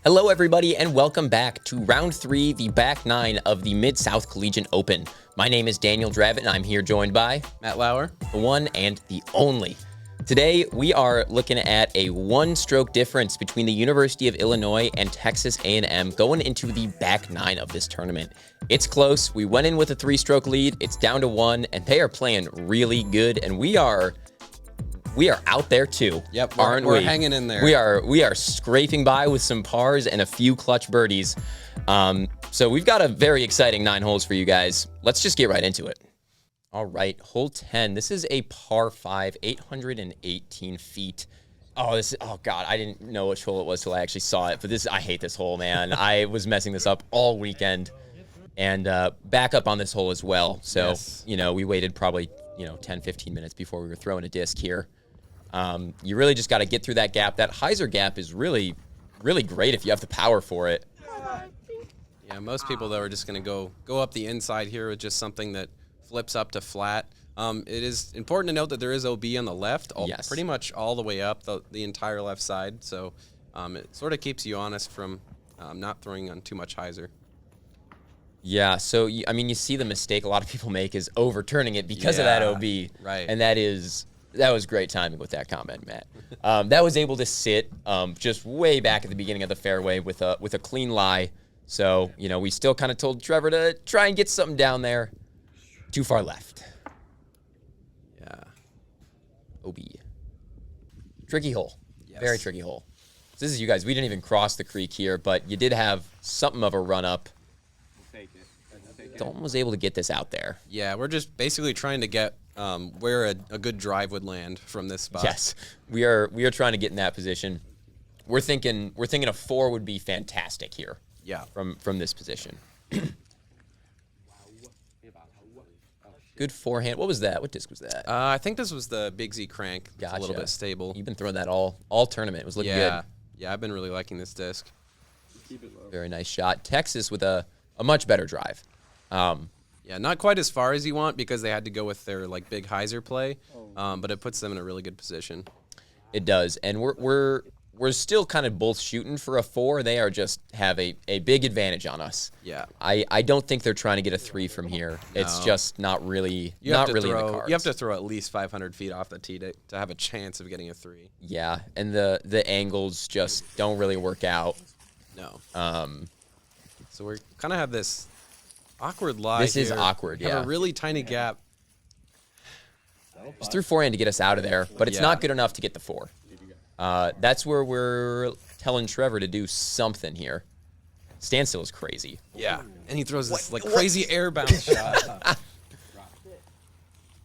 Hello, everybody, and welcome back to round 3, the back 9 of the Midsouth Collegiate Open. My name is Daniel Dravitt, and I'm here joined by Matt Lauer, the one and the only. Today, we are looking at a one-stroke difference between the University of Illinois and Texas A&M going into the back 9 of this tournament. It's close. We went in with a 3-stroke lead. It's down to 1, and they are playing really good, and we are out there too. Yep, aren't we're we? hanging in there. We are scraping by with some pars and a few clutch birdies. So we've got a very exciting 9 holes for you guys. Let's just get right into it. All right, hole 10. This is a par 5, 818 feet. Oh God, I didn't know which hole it was till I actually saw it. But I hate this hole, man. I was messing this up all weekend, and back up on this hole as well. So Yes. we waited probably 10, 15 minutes before we were throwing a disc here. You really just got to get through that gap. That hyzer gap is really, really great if you have the power for it. Yeah, most people though are just going to go up the inside here with just something that flips up to flat. It is important to note that there is OB on the left, Yes. pretty much all the way up the entire left side. So it sort of keeps you honest from not throwing on too much hyzer. Yeah, so, you see the mistake a lot of people make is overturning it because of that OB. Right. And that was great timing with that comment, Matt. That was able to sit just way back at the beginning of the fairway with a clean lie. So, we still kind of told Trevor to try and get something down there. Too far left. Yeah. OB. Tricky hole. Yes. Very tricky hole. So this is you guys. We didn't even cross the creek here, but you did have something of a run up. Dalton was able to get this out there. Yeah, we're just basically trying to get where a good drive would land from this spot. Yes, we are trying to get in that position. We're thinking a 4 would be fantastic here. Yeah. From this position. Good forehand. What was that? What disc was that? I think this was the Big Z crank. It's Gotcha. a little bit stable. You've been throwing that all tournament. It was looking good. Yeah, I've been really liking this disc. Very nice shot. Texas with a much better drive. Yeah, not quite as far as you want because they had to go with their big hyzer play, but it puts them in a really good position. It does, and we're still kind of both shooting for a 4. They are just have a big advantage on us. Yeah, I don't think they're trying to get a 3 from here. No. It's just not really you in have to the throw. cards. You have to throw at least 500 feet off the tee to have a chance of getting a 3. Yeah, and the angles just don't really work out. No. So we kind of have this awkward lie. This is here. awkward. We have Yeah, a really tiny gap. just threw forehand to get us out of there, but it's Yeah. not good enough to get the 4. That's where we're telling Trevor to do something here. Standstill is crazy. Yeah, and he throws this crazy air bounce shot.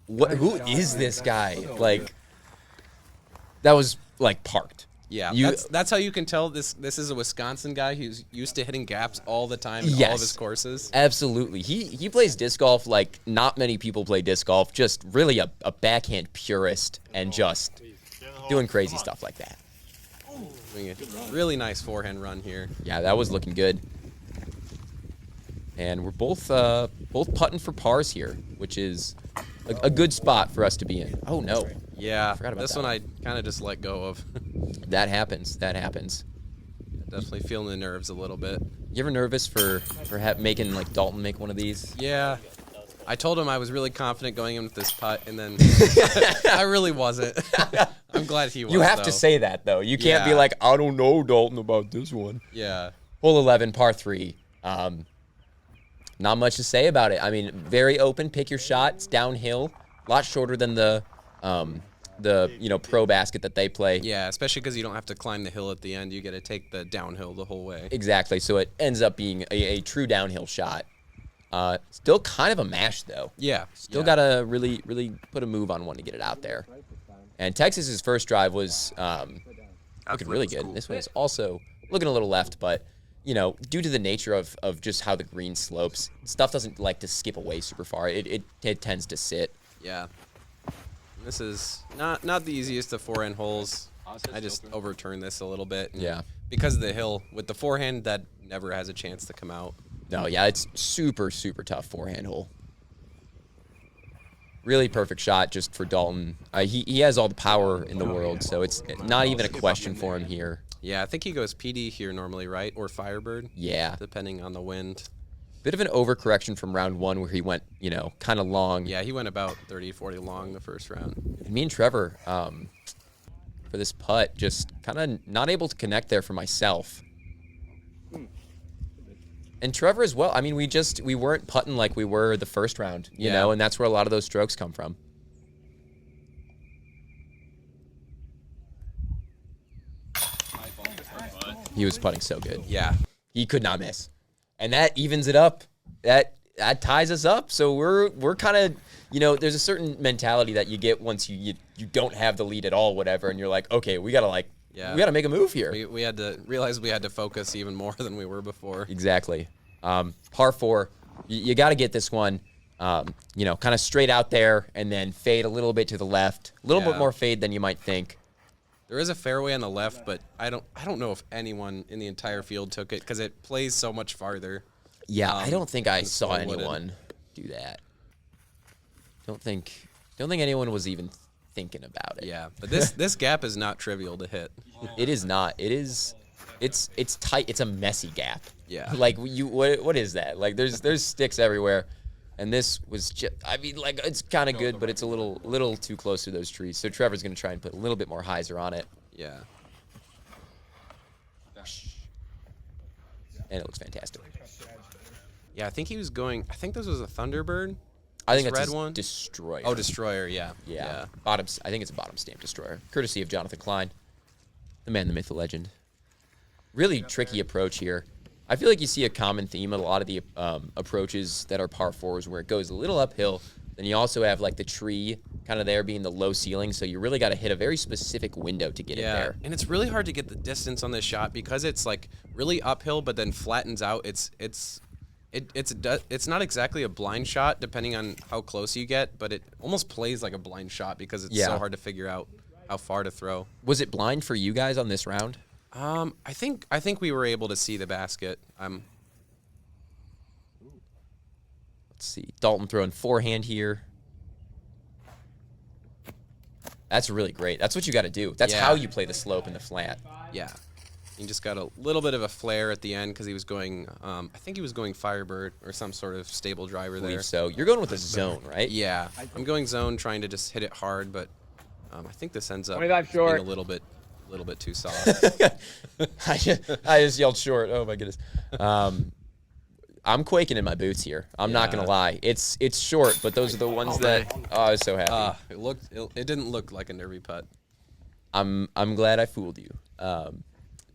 Who is this guy? That was parked. Yeah, that's how you can tell this is a Wisconsin guy who's used to hitting gaps all the time in all of his courses. Absolutely. He plays disc golf like not many people play disc golf, just really a backhand purist and just doing crazy stuff like that. Doing a really nice forehand run here. Yeah, that was looking good. And we're both putting for pars here, which is a good spot for us to be in. Oh, no. Yeah, Forgot about this that one I kind of just let go of. That happens. Definitely feeling the nerves a little bit. You ever nervous for making Dalton make one of these? Yeah. I told him I was really confident going in with this putt, and then I really wasn't. I'm glad he was. You have though. to say that, though. You can't be Yeah. like, I don't know, Dalton, about this one. Yeah. Hole 11, par 3. Not much to say about it. I mean, very open. Pick your shot. It's downhill. A lot shorter than the pro basket that they play. Yeah, especially because you don't have to climb the hill at the end. You get to take the downhill the whole way. Exactly. So it ends up being a true downhill shot. Still kind of a mash, though. Yeah. Still got to really, really put a move on one to get it out there. And Texas's first drive was looking really good. This one is also looking a little left, but, due to the nature of just how the green slopes, stuff doesn't like to skip away super far. It tends to sit. Yeah. This is not the easiest of forehand holes. I just overturned this a little bit. Yeah. Because of the hill. With the forehand, that never has a chance to come out. No, yeah, it's super, super tough forehand hole. Really perfect shot just for Dalton. He has all the power in the world, so it's not even a question for him here. Yeah, I think he goes PD here normally, right? Or Firebird. Yeah. Depending on the wind. Bit of an overcorrection from round 1 where he went, kind of long. Yeah, he went about 30, 40 long the first round. And me and Trevor, for this putt, just kind of not able to connect there for myself. And Trevor as well. I mean, we weren't putting like we were the first round, you know, and that's where a lot of those strokes come from. He was putting so good. Yeah. He could not miss. And that evens it up. That ties us up. So we're kind of, there's a certain mentality that you get once you don't have the lead at all, whatever, and you're like, okay, we got to make a move here. We had to realize we had to focus even more than we were before. Exactly. Par 4, you got to get this one, kind of straight out there and then fade a little bit to the left. A little bit more fade than you might think. There is a fairway on the left, but I don't know if anyone in the entire field took it because it plays so much farther. Yeah, I don't think I saw anyone do that. Don't think anyone was even thinking about it. Yeah, but this gap is not trivial to hit. It is not. It's tight. It's a messy gap. Yeah. Like what is that? Like there's sticks everywhere. And this was just, it's kind of good, but it's a little too close to those trees. So Trevor's going to try and put a little bit more hyzer on it. Yeah. And it looks fantastic. Yeah, I think this was a Thunderbird. I think red that's one. Destroyer. Oh, Destroyer, yeah. Yeah. I think it's a bottom stamp Destroyer. Courtesy of Jonathan Klein. The man, the myth, the legend. Really tricky approach here. I feel like you see a common theme in a lot of the approaches that are par 4s where it goes a little uphill. Then you also have like the tree kind of there being the low ceiling. So you really got to hit a very specific window to get it there. And it's really hard to get the distance on this shot because it's like really uphill, but then flattens out. It's not exactly a blind shot depending on how close you get, but it almost plays like a blind shot because it's so hard to figure out how far to throw. Was it blind for you guys on this round? I think we were able to see the basket. Let's see. Dalton throwing forehand here. That's really great. That's what you got to do. That's how you play the slope and the flat. Yeah. He just got a little bit of a flare at the end because he was going, I think he was going Firebird or some sort of stable driver there. So you're going with a zone, right? Yeah. I'm going zone, trying to just hit it hard, but I think this ends up being a little bit too soft. I just yelled short. Oh my goodness. I'm quaking in my boots here. I'm not gonna lie. It's short, but those are the ones that I was so happy. It didn't look like a nervy putt. I'm glad I fooled you.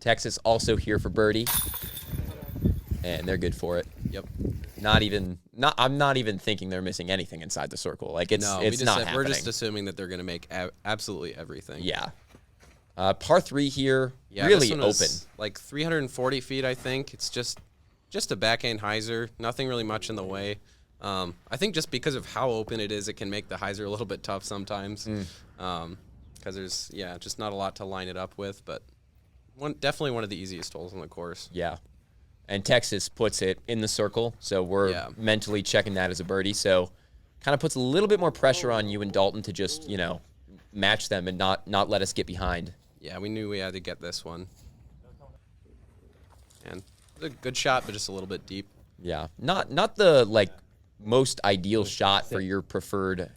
Texas also here for birdie, and they're good for it. Yep. I'm not even thinking they're missing anything inside the circle. Like it's not happening. We're just assuming that they're gonna make absolutely everything. Yeah. Par 3 here, yeah, really open. Like 340 feet, I think. It's just a backhand hyzer. Nothing really much in the way. I think just because of how open it is, it can make the hyzer a little bit tough sometimes. Because there's just not a lot to line it up with. But definitely one of the easiest holes on the course. Yeah. And Texas puts it in the circle, so we're mentally checking that as a birdie. So kind of puts a little bit more pressure on you and Dalton to just, match them and not let us get behind. Yeah, we knew we had to get this one. And it was a good shot, but just a little bit deep. Yeah, not the most ideal shot for your preferred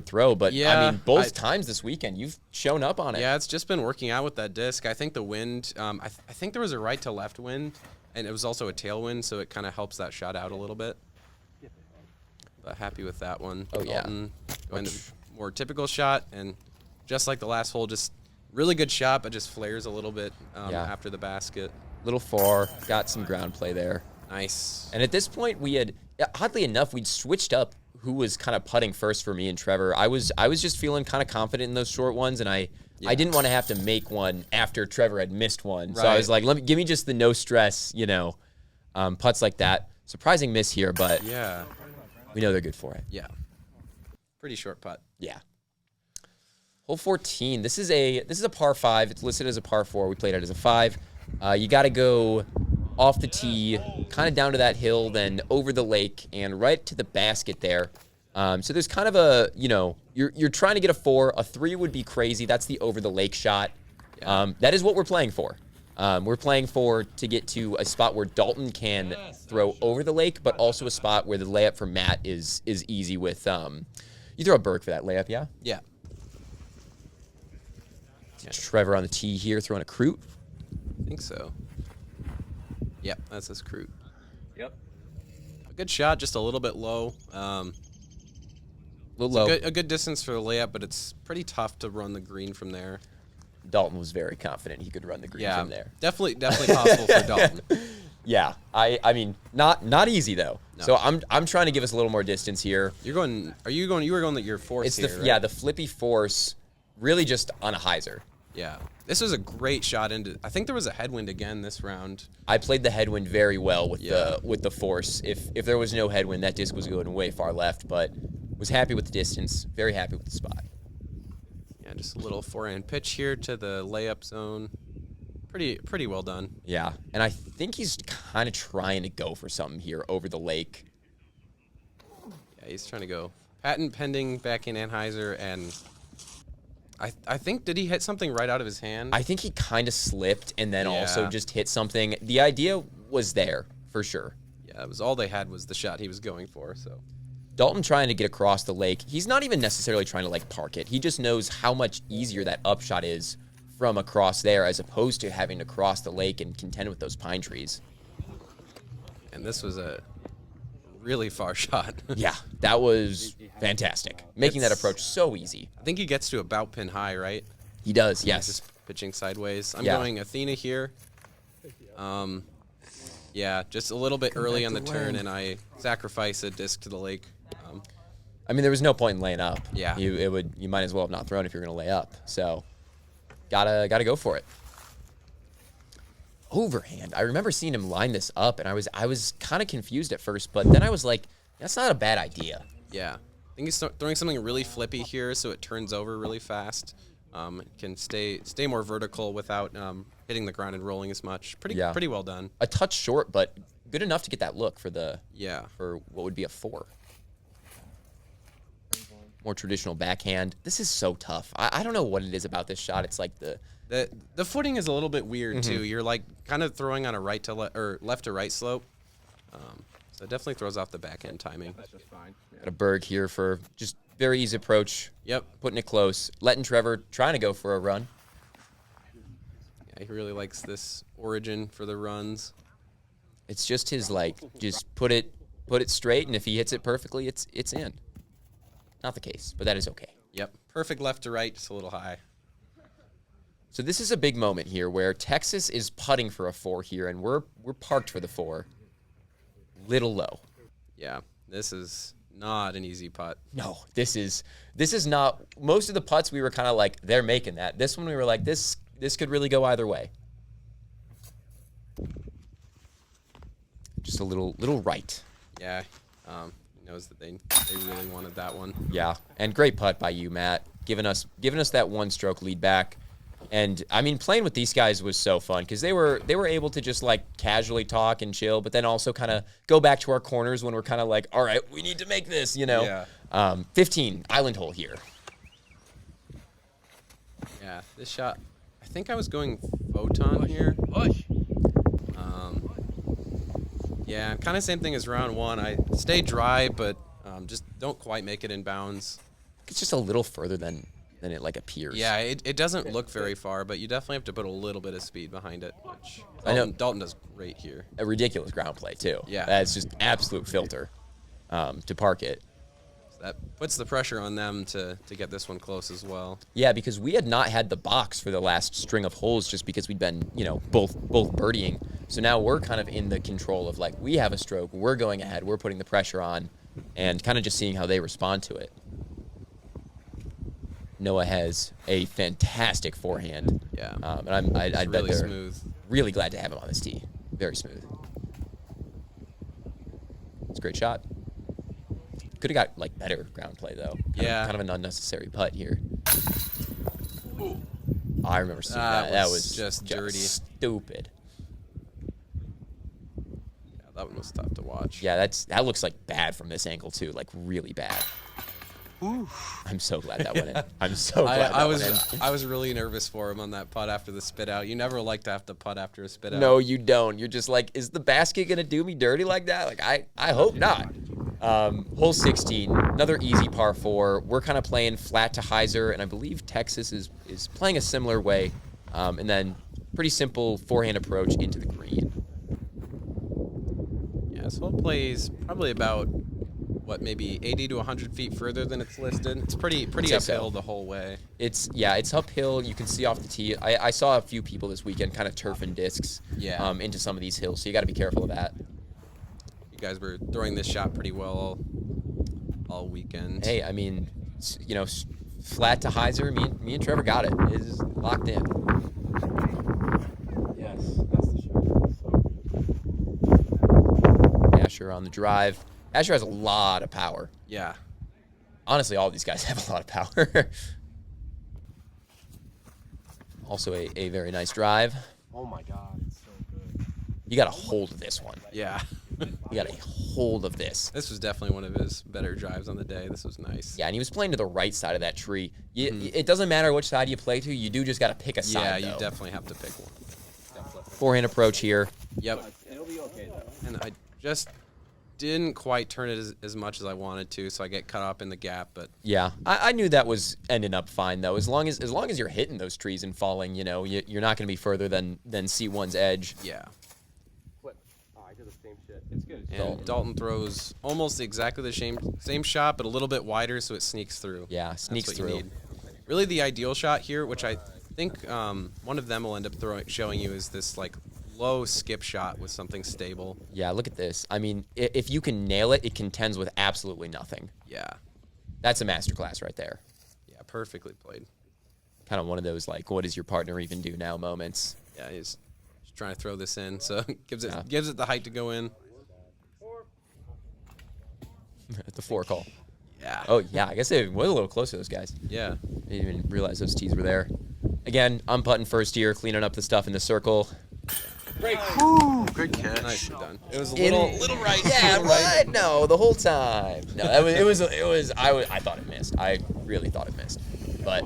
throw, but I mean both times this weekend you've shown up on it. Yeah, it's just been working out with that disc. I think the wind, I think there was a right to left wind, and it was also a tailwind, so it kind of helps that shot out a little bit. But happy with that one. Oh Dalton going to more typical shot, and just like the last hole, just really good shot, but just flares a little bit after the basket. Little far, got some ground play there. Nice. And at this point, we had, oddly enough, we'd switched up who was kind of putting first for me and Trevor. I was just feeling kind of confident in those short ones, and I didn't want to have to make one after Trevor had missed one. Right. So I was like, give me just the no stress, putts like that. Surprising miss here, but we know they're good for it. Yeah. Pretty short putt. Yeah. Hole 14. This is a par 5. It's listed as a par 4. We played it as a 5. You got to go off the tee, kind of down to that hill, then over the lake, and right to the basket there. So there's kind of a, you're trying to get a 4. A 3 would be crazy. That's the over the lake shot. Yeah. That is what we're playing for. We're playing to get to a spot where Dalton can throw over the lake, but also a spot where the layup for Matt is easy with, you throw a Berg for that layup, yeah? Yeah. Trevor on the tee here, throwing a Crute. I think so. Yep, that's his Crute. Yep. A good shot, just a little bit low. A little low. A good distance for the layup, but it's pretty tough to run the green from there. Dalton was very confident he could run the green from there. Definitely possible for Dalton. Yeah, I mean, not easy though. No. So I'm trying to give us a little more distance here. You were going your force It's here, right? yeah, the flippy force, really just on a hyzer. Yeah. This was a great shot into. I think there was a headwind again this round. I played the headwind very well with the force. If there was no headwind, that disc was going way far left, but was happy with the distance, very happy with the spot. Yeah, just a little forehand pitch here to the layup zone. Pretty well done. Yeah, and I think he's kind of trying to go for something here over the lake. Yeah, he's trying to go patent pending backhand Anheuser, and I think, did he hit something right out of his hand? I think he kind of slipped and then also Yeah. just hit something. The idea was there for sure. Yeah, that was all they had was the shot he was going for. So Dalton trying to get across the lake. He's not even necessarily trying to like park it. He just knows how much easier that upshot is from across there as opposed to having to cross the lake and contend with those pine trees. and this was a really far shot. Yeah, that was fantastic. Making that It's- approach so easy. I think he gets to about pin high, right? He does, He's yes. just pitching sideways. I'm Yeah. going Athena here. Yeah, just a little bit early on the turn, and I sacrifice a disc to the lake. I mean, there was no point in laying up. Yeah. You might as well have not thrown if you're going to lay up. So, gotta go for it. Overhand. I remember seeing him line this up, and I was kind of confused at first, but then I was like, that's not a bad idea. Yeah, I think he's throwing something really flippy here, so it turns over really fast. Can stay more vertical without hitting the ground and rolling as much. Pretty well done. A touch short, but good enough to get that look for for what would be a 4. More traditional backhand. This is so tough. I don't know what it is about this shot. It's like The footing is a little bit weird too. You're like kind of throwing on a right to left to right slope. So it definitely throws off the backhand timing. That's just fine. got a Berg here for just very easy approach. Yep. Putting it close. Letting Trevor trying to go for a run. Yeah, he really likes this origin for the runs. It's just his just put it straight, and if he hits it perfectly, it's in. Not the case, but that is okay. Yep. Perfect left to right, just a little high. So this is a big moment here where Texas is putting for a 4 here, and we're parked for the 4. Little low. Yeah. This is not an easy putt. No, this is not. Most of the putts we were kind of like they're making that. This one we were like this could really go either way. Just a little right. Yeah. He knows that they really wanted that one. Yeah, and great putt by you, Matt, giving us that 1-stroke lead back. And I mean, playing with these guys was so fun because they were able to just like casually talk and chill, but then also kind of go back to our corners when we're kind of like, all right, we need to make this, you know. Yeah. 15 island hole here. Yeah. This shot. I think I was going photon here. Push. Yeah, kind of same thing as round 1. I stay dry, but just don't quite make it in bounds. It's just a little further than it like appears. Yeah, it doesn't look very far, but you definitely have to put a little bit of speed behind it, which I know. Dalton does great here. A ridiculous ground play too. Yeah. That's just absolute filter to park it. So that puts the pressure on them to get this one close as well. Yeah, because we had not had the box for the last string of holes just because we'd been, both birdieing. So now we're kind of in the control of like we have a stroke, we're going ahead, we're putting the pressure on, and kind of just seeing how they respond to it. Noah has a fantastic forehand. Yeah. And I bet really they're smooth. really glad to have him on this tee. Very smooth. It's a great shot. Could have got like better ground play though. Kind of an unnecessary putt here. I remember seeing that. That was just dirty. Stupid. Yeah, that one was tough to watch. Yeah, that looks like bad from this angle too, like really bad. I'm so glad that went in. I'm so glad I went in. I was really nervous for him on that putt after the spit out. You never like to have to putt after a spit out. No, you don't. You're just like, is the basket going to do me dirty like that? Like, I hope not. Hole 16, another easy par 4. We're kind of playing flat to hyzer, and I believe Texas is playing a similar way. And then pretty simple forehand approach into the green. Yeah, this hole plays probably about, what, maybe 80 to 100 feet further than it's listed. It's pretty uphill the whole way. It's uphill. You can see off the tee. I saw a few people this weekend kind of turfing discs into some of these hills, so you got to be careful of that. You guys were throwing this shot pretty well all weekend. Hey, I mean, you know, flat to hyzer, me and Trevor got it. It is locked in. Yes, that's the shot. So Asher on the drive. Asher has a lot of power. Yeah. Honestly, all these guys have a lot of power. Also a very nice drive. oh my God, it's so good. You got a hold of this one. Yeah. You got a hold of this. This was definitely one of his better drives on the day. This was nice. Yeah, and he was playing to the right side of that tree. It doesn't matter which side you play to. You do just got to pick a side, Yeah, though. you definitely have to pick one. Forehand approach here. Yep. It'll be okay though. And I just didn't quite turn it as much as I wanted to, so I get cut up in the gap. But Yeah, I knew that was ending up fine, though. As long as you're hitting those trees and falling, you know, you're not going to be further than C1's edge. yeah. Flip. Oh, I did the same shit. It's good. And Dalton throws almost exactly the same shot, but a little bit wider, so it sneaks through. Yeah, sneaks That's what through. you need. Really, the ideal shot here, which I think one of them will end up showing you, is this like low skip shot with something stable. Yeah, look at this. I mean, if you can nail it, it contends with absolutely nothing. Yeah. That's a masterclass right there. Yeah, perfectly played. Kind of one of those, like, what does your partner even do now moments. Yeah, he's just trying to throw this in, so gives it Yeah. gives it the height to go in. The 4 call. Yeah. Oh, yeah, I guess it was a little close to those guys. Yeah. I didn't even realize those tees were there. Again, I'm putting first here, cleaning up the stuff in the circle. Ooh, good catch. Nicely done. It was a In- little right. Yeah, little right. what? No, the whole time. No, it was. I thought it missed. I really thought it missed. But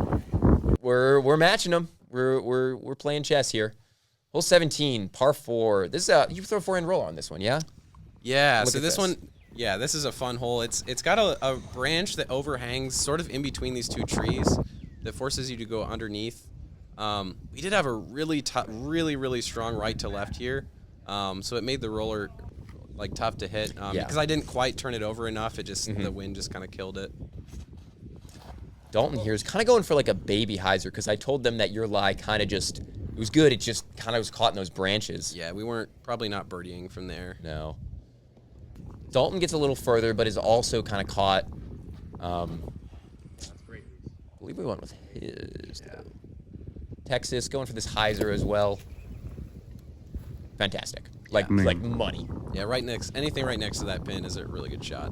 we're matching them. We're playing chess here. Hole 17, par 4. This is you throw a forehand roller on this one, yeah? Yeah, Look so at this this. one, yeah, this is a fun hole. It's got a branch that overhangs sort of in between these two trees that forces you to go underneath. We did have a really strong right to left here, so it made the roller like tough to hit because I didn't quite turn it over enough. It just the wind just kind of killed it. Dalton here is kind of going for like a baby hyzer because I told them that your lie kind of just, it was good. It just kind of was caught in those branches. Yeah, we weren't probably not birdieing from there. No. Dalton gets a little further, but is also kind of caught. I believe we went with his. Texas going for this hyzer as well. Fantastic. Like money. Yeah, anything right next to that pin is a really good shot.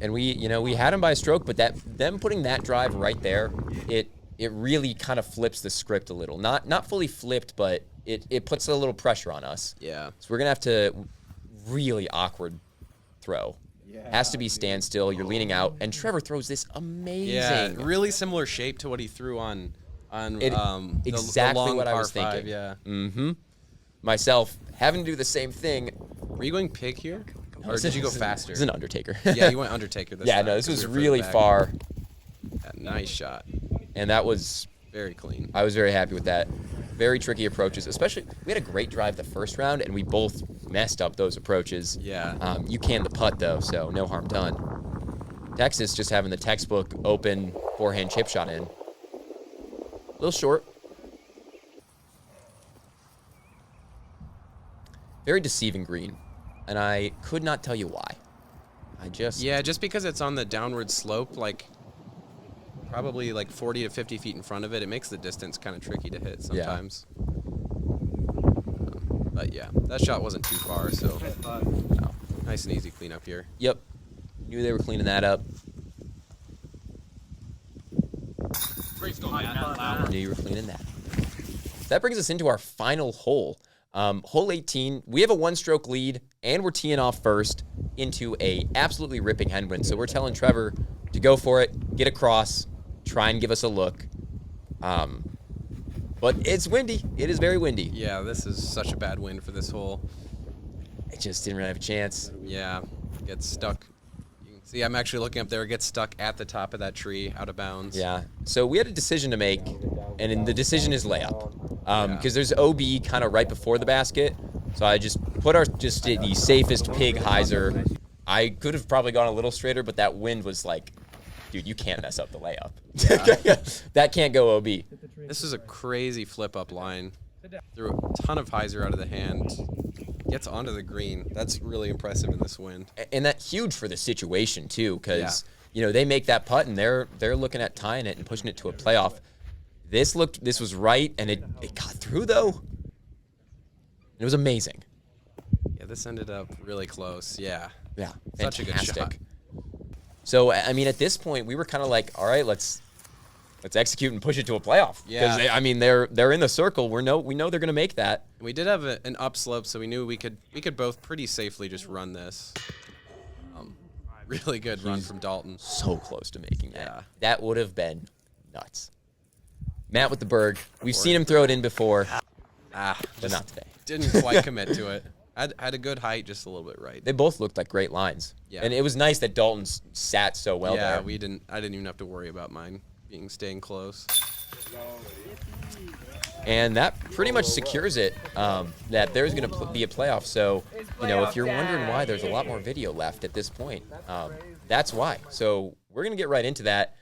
And we had him by a stroke, but them putting that drive right there, it really kind of flips the script a little. Not fully flipped, but it puts a little pressure on us. Yeah. So we're gonna have to really awkward throw. Has to be standstill. You're leaning out, and Trevor throws this amazing. Yeah, really similar shape to what he threw on exactly the long what I par was thinking. 5, yeah. Mm-hmm. Myself having to do the same thing. Were you going pig here, or did you go faster? This is an Undertaker. Yeah, you went Undertaker this Yeah, time. no, this 'cause was we were further really back. far, Yeah, nice shot. and that was. Very clean. I was very happy with that. Very tricky approaches, especially we had a great drive the first round, and we both messed up those approaches. Yeah. You canned the putt though, so no harm done. Texas just having the textbook open forehand chip shot in. A little short. Very deceiving green, and I could not tell you why. Yeah, just because it's on the downward slope, like probably like 40 to 50 feet in front of it, it makes the distance kind of tricky to hit sometimes. But yeah, that shot wasn't too far, so no, nice and easy cleanup here. Yep. Knew they were cleaning that up. Knew you were cleaning that. That brings us into our final hole. Hole 18, we have a one-stroke lead, and we're teeing off first into a absolutely ripping headwind. So we're telling Trevor to go for it, get across, try and give us a look. But it's windy. It is very windy. Yeah, this is such a bad wind for this hole. It just didn't really have a chance. Yeah, gets stuck. You can see I'm actually looking up there. It gets stuck at the top of that tree, out of bounds. Yeah. So we had a decision to make, and the decision is layup. Because there's OB kind of right before the basket. So I just put the safest pig hyzer. I could have probably gone a little straighter, but that wind was like, dude, you can't mess up the layup. Yeah. That can't go OB. This is a crazy flip-up line. Threw a ton of hyzer out of the hand. Gets onto the green. That's really impressive in this wind. And that's huge for the situation, too, because, they make that putt, and they're looking at tying it and pushing it to a playoff. This was right, and it got through, though. It was amazing. Yeah, this ended up really close. Yeah. Yeah, Such a good shot. So, I mean, at this point, we were kind of like, all right, let's execute and push it to a playoff. Yeah. Because they're in the circle. We know they're going to make that. We did have an upslope, so we knew we could both pretty safely just run this. Really good run from Dalton. So close to making that. Yeah. That would have been nuts. Matt with the berg. We've seen him throw it in before. But not today. Didn't quite commit to it. Had a good height, just a little bit right. They both looked like great lines. Yeah. And it was nice that Dalton sat so well there. I didn't even have to worry about mine staying close. And that pretty much secures it, that there's going to be a playoff. So, if you're wondering why there's a lot more video left at this point, that's why. So we're going to get right into that.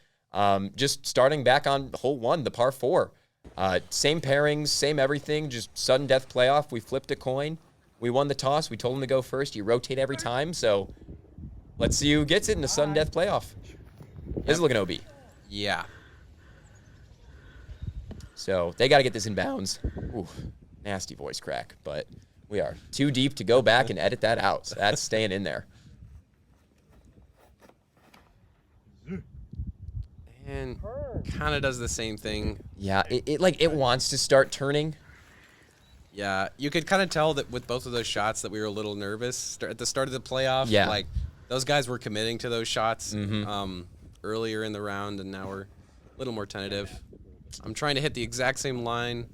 Just starting back on hole 1, the par 4. Same pairings, same everything, just sudden death playoff. We flipped a coin. We won the toss. We told him to go first. You rotate every time. So let's see who gets it in the sudden death playoff. This is looking OB. Yeah. So they got to get this in bounds. Ooh, nasty voice crack. But we are too deep to go back and edit that out. So that's staying in there. And kind of does the same thing. Yeah, it wants to start turning. Yeah, you could kind of tell that with both of those shots that we were a little nervous at the start of the playoff. Yeah. Like, those guys were committing to those shots earlier in the round, and now we're a little more tentative. I'm trying to hit the exact same line.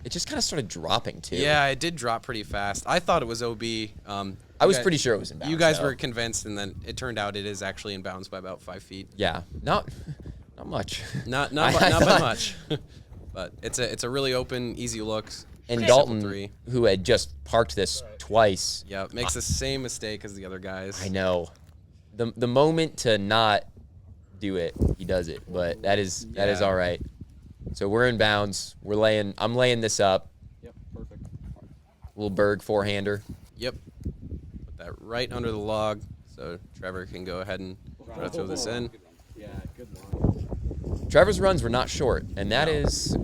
It just kind of started dropping, too. Yeah, it did drop pretty fast. I thought it was OB. I was pretty sure it was in bounds. You guys though. were convinced, and then it turned out it is actually in bounds by about 5 feet. Yeah, not much. Not by much. But it's a really open, easy look. And Dalton, who had just parked this twice. Yeah, makes the same mistake as the other guys. I know. The moment to not do it, he does it. But that is all right. So we're in bounds. I'm laying this up. Yep, perfect. Little Berg forehander. Yep. Put that right under the log, so Trevor can go ahead and try to throw this in. Yeah, good one. Trevor's runs were not short, and that is,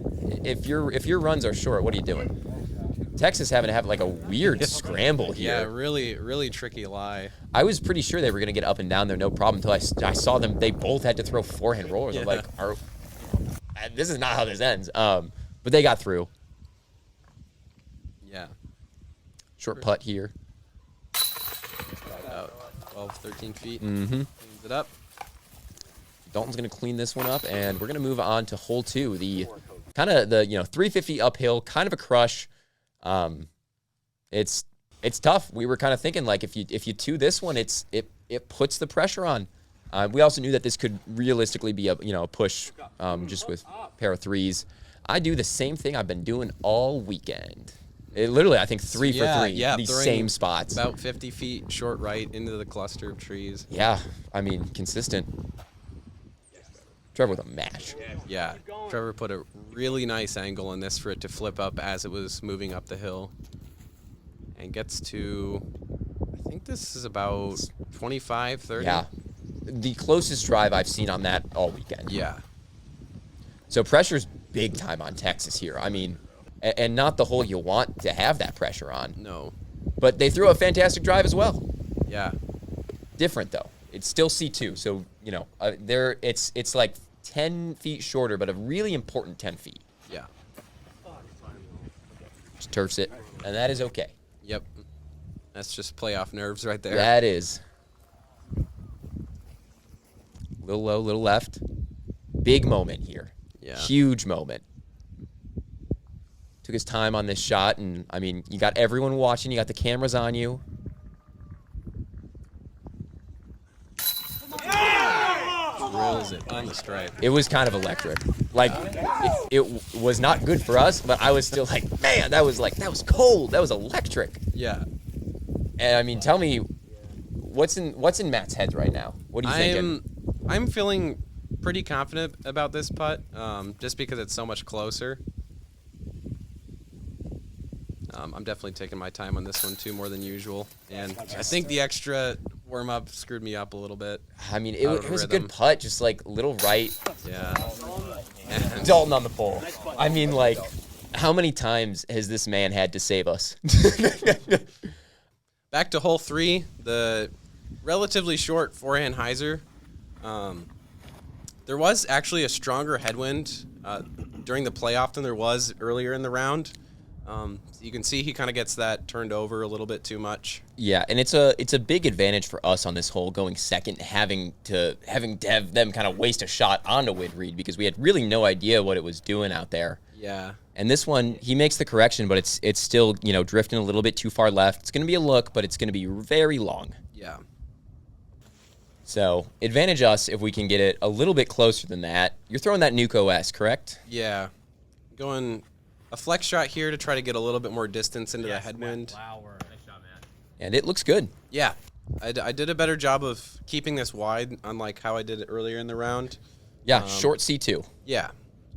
if your runs are short, what are you doing? Texas having to have like a weird scramble here. Yeah, really, really tricky lie. I was pretty sure they were going to get up and down there, no problem, until I saw them. They both had to throw forehand rollers. I'm like, this is not how this ends. But they got through. Yeah. Short putt here. About 12, 13 feet. Mm-hmm. Cleans it up. Dalton's going to clean this one up, and we're going to move on to hole 2. The kind of 350 uphill, kind of a crush. It's tough. We were kind of thinking like if you two this one, it puts the pressure on. We also knew that this could realistically be a push, just with a pair of threes. I do the same thing I've been doing all weekend. Literally, I think 3 for 3, these same spots. About 50 feet short right into the cluster of trees. Yeah, I mean, consistent. Trevor with a mash. Yeah, Trevor put a really nice angle in this for it to flip up as it was moving up the hill. And gets to, I think this is about 25, 30. Yeah, the closest drive I've seen on that all weekend. Yeah. So pressure's big time on Texas here. I mean, and not the hole you want to have that pressure on. No. But they threw a fantastic drive as well. Yeah. Different, though. It's still C2, so, it's like 10 feet shorter, but a really important 10 feet. Yeah. Just turfs it, and that is okay. Yep. That's just playoff nerves right there. That is. Little low, little left. Big moment here. Yeah. Huge moment. Took his time on this shot, and, I mean, you got everyone watching. You got the cameras on you. Drills it on the stripe. It was kind of electric. Like, it was not good for us, but I was still like, man, that was cold. That was electric. Yeah. And, I mean, tell me, what's in Matt's head right now? What are you thinking? I'm feeling pretty confident about this putt, just because it's so much closer. I'm definitely taking my time on this one too, more than usual. And I think the extra warm-up screwed me up a little bit. I mean, it was a good putt, just like little right. Yeah. Dalton on the pole. I mean, like, how many times has this man had to save us? Back to hole 3, the relatively short forehand hyzer. There was actually a stronger headwind during the playoff than there was earlier in the round. You can see he kind of gets that turned over a little bit too much. Yeah, and it's a big advantage for us on this hole going second, having to have them kind of waste a shot onto Whitread because we had really no idea what it was doing out there. Yeah. And this one, he makes the correction, but it's still, drifting a little bit too far left. It's going to be a look, but it's going to be very long. Yeah. So, advantage us if we can get it a little bit closer than that. You're throwing that Nuke OS, correct? Yeah. Going a flex shot here to try to get a little bit more distance into the headwind. And it looks good. Yeah. I did a better job of keeping this wide, unlike how I did it earlier in the round. Yeah, short C2. Yeah.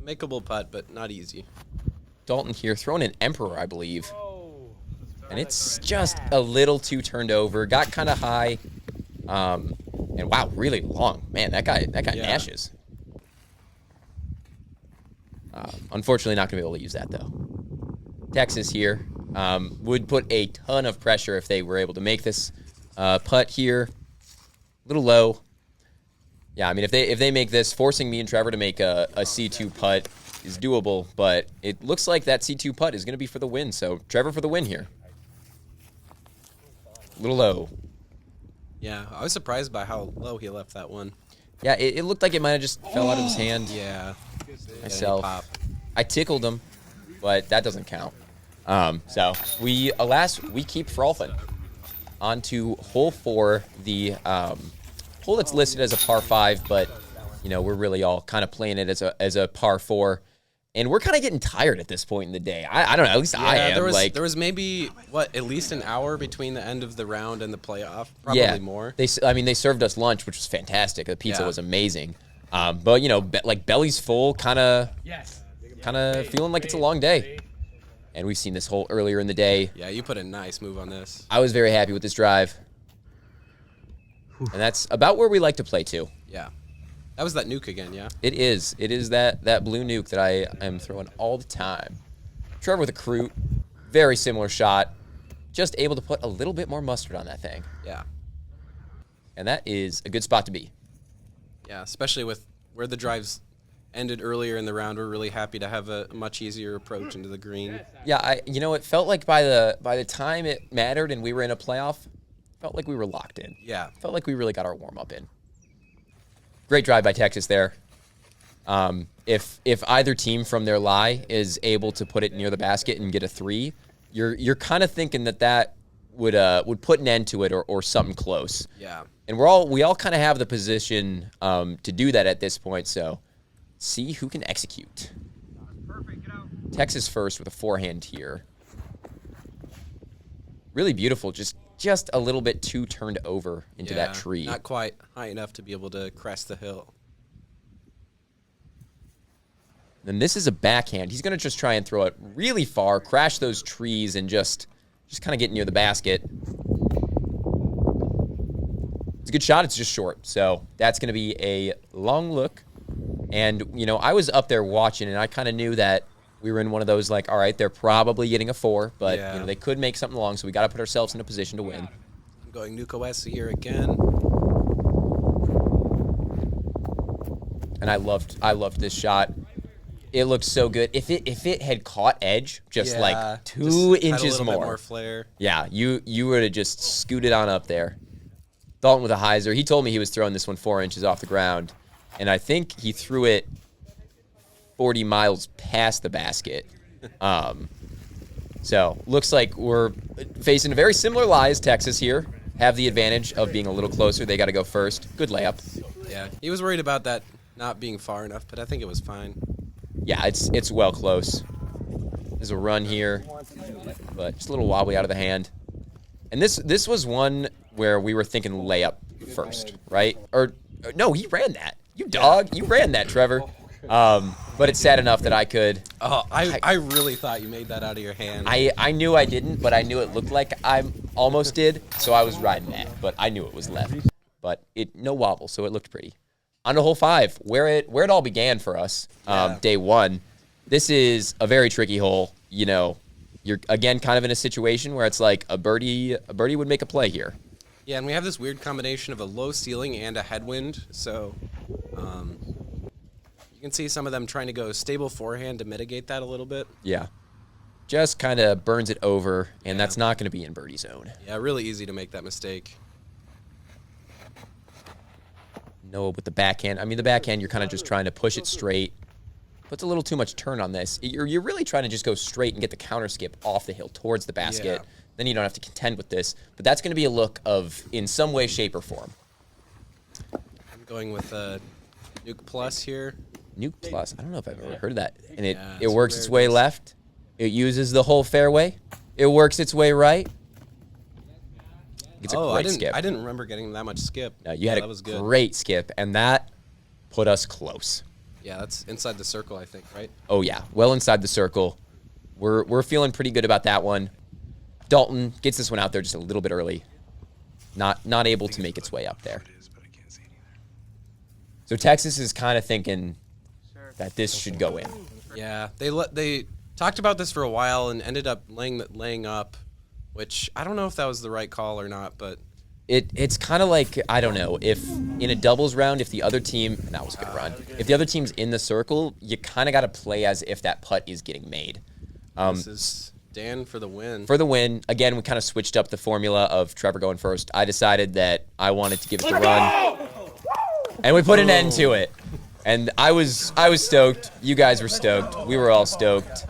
Makeable putt, but not easy. Dalton here throwing an Emperor, I believe. And it's just a little too turned over. Got kind of high. And wow, really long. Man, that guy nashes. Unfortunately, not going to be able to use that, though. Texas here would put a ton of pressure if they were able to make this putt here. A little low. Yeah, I mean, if they make this, forcing me and Trevor to make a C2 putt is doable, but it looks like that C2 putt is going to be for the win, so Trevor for the win here. A little low. Yeah, I was surprised by how low he left that one. Yeah, it looked like it might have just fell out of his hand. Yeah. Myself. Pop. I tickled him, but that doesn't count. So we keep frolfing. On to hole 4, the hole that's listed as a par 5, but we're really all kind of playing it as a par 4, and we're kind of getting tired at this point in the day. I don't know. At least I am. There was maybe at least an hour between the end of the round and the playoff. Probably more. They served us lunch, which was fantastic. The pizza was amazing. But like belly's full, kind of feeling like it's a long day. And we've seen this hole earlier in the day. Yeah, you put a nice move on this. I was very happy with this drive. And that's about where we like to play too. Yeah. That was that nuke again, yeah? It is. It is that blue nuke that I am throwing all the time. Trevor with a Crute. Very similar shot. Just able to put a little bit more mustard on that thing. Yeah. And that is a good spot to be. Yeah, especially with where the drives ended earlier in the round. We're really happy to have a much easier approach into the green. Yeah, it felt like by the time it mattered and we were in a playoff, felt like we were locked in. Yeah. Felt like we really got our warm-up in. Great drive by Texas there. If either team from their lie is able to put it near the basket and get a 3, you're kind of thinking that would put an end to it or something close. Yeah. And we all kind of have the position to do that at this point, so see who can execute. Texas first with a forehand here. Really beautiful, just a little bit too turned over into that tree. Not quite high enough to be able to crest the hill. Then this is a backhand. He's going to just try and throw it really far, crash those trees, and just kind of get near the basket. It's a good shot. It's just short. So that's going to be a long look. And, I was up there watching, and I kind of knew that we were in one of those, like, all right, they're probably getting a 4, but, they could make something long, so we got to put ourselves in a position to win. I'm going Nuke OS here again. And I loved this shot. It looks so good. If it had caught edge, just like Yeah, 2 just had a inches little bit more. more flare. Yeah, you would have just scooted on up there. Dalton with a hyzer. He told me he was throwing this one 4 inches off the ground, and I think he threw it 40 miles past the basket. So looks like we're facing a very similar lie as Texas here. Have the advantage of being a little closer. They got to go first. Good layup. Yeah, he was worried about that not being far enough, but I think it was fine. Yeah, it's well close. There's a run here, but just a little wobbly out of the hand. And this was one where we were thinking layup first, right? Or no, he ran that. You dog, you ran that, Trevor. But it's sad enough that I could. Oh, I really thought you made that out of your hand. I knew I didn't, but I knew it looked like I almost did, so I was riding that. But I knew it was left. But no wobble, so it looked pretty. On to hole 5, where it all began for us, day 1. This is a very tricky hole. You know, you're again kind of in a situation where it's like a birdie would make a play here. Yeah, and we have this weird combination of a low ceiling and a headwind, so you can see some of them trying to go stable forehand to mitigate that a little bit. Yeah. Just kind of burns it over, and that's not going to be in birdie zone. Yeah, really easy to make that mistake. Noah with the backhand. I mean, the backhand, you're kind of just trying to push it straight. Puts a little too much turn on this. You're really trying to just go straight and get the counter skip off the hill towards the basket. Yeah. Then you don't have to contend with this. But that's going to be a look of, in some way, shape, or form. I'm going with Nuke Plus here. Nuke Plus. I don't know if I've ever heard of that. And it it's works its way very nice. left. It uses the whole fairway. It works its way right. It's a great skip. I didn't remember getting that much skip. No, you had that was good. great skip, and that put us close. Yeah, that's inside the circle, I think, right? Oh, yeah. Well inside the circle. We're feeling pretty good about that one. Dalton gets this one out there just a little bit early. Not able to make its way up there. So Texas is kind of thinking that this should go in. Yeah, they talked about this for a while and ended up laying up, which I don't know if that was the right call or not, but It's kind of like, I don't know, if in a doubles round, if the other team, that was a good run, if the other team's in the circle, you kind of got to play as if that putt is getting made. this is Dan for the win. For the win, again, we kind of switched up the formula of Trevor going first. I decided that I wanted to give it the run, and we put an end to it. And I was stoked. You guys were stoked. We were all stoked.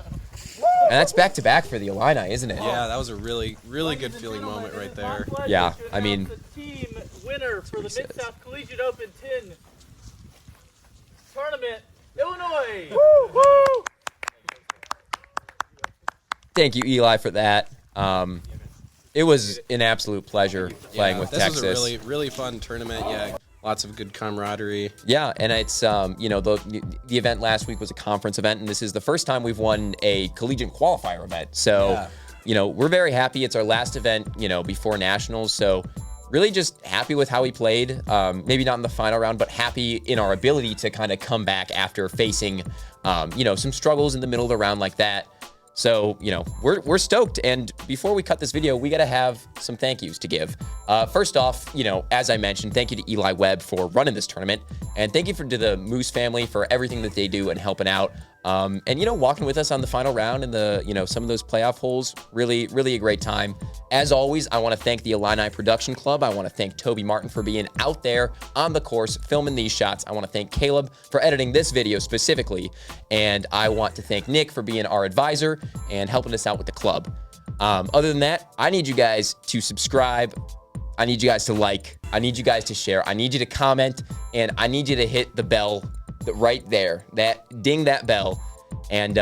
And that's back-to-back for the Illini, isn't it? Yeah, that was a really, really good feeling moment right there. Yeah, I mean, the team winner for the Midsouth Collegiate Open 10 tournament, Illinois. Woo, woo. thank you, Eli, for that. It was an absolute pleasure playing with Texas. This was a really, really fun tournament. Yeah, lots of good camaraderie. Yeah, and it's the event last week was a conference event, and this is the first time we've won a collegiate qualifier event. So, we're very happy. It's our last event, before nationals. So, really just happy with how we played. Maybe not in the final round, but happy in our ability to kind of come back after facing, some struggles in the middle of the round like that. So, we're stoked. And before we cut this video, we got to have some thank yous to give. First off, as I mentioned, thank you to Eli Webb for running this tournament. And thank you to the Moose family for everything that they do and helping out. And walking with us on the final round and some of those playoff holes, really, really a great time. As always, I want to thank the Illini Production Club. I want to thank Toby Martin for being out there on the course, filming these shots. I want to thank Caleb for editing this video specifically. And I want to thank Nick for being our advisor and helping us out with the club. Other than that, I need you guys to subscribe. I need you guys to like. I need you guys to share. I need you to comment. And I need you to hit the bell right there. Ding that bell. And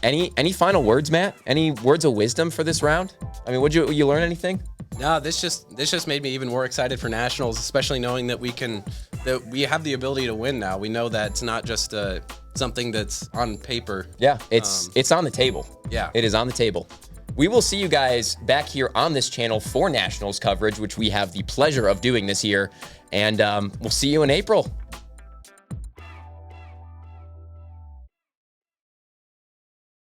any final words, Matt? Any words of wisdom for this round? I mean, would you learn anything? No, this just made me even more excited for nationals, especially knowing that we have the ability to win now. We know that it's not just something that's on paper. Yeah, it's on the table. Yeah. It is on the table. We will see you guys back here on this channel for nationals coverage, which we have the pleasure of doing this year. And we'll see you in April.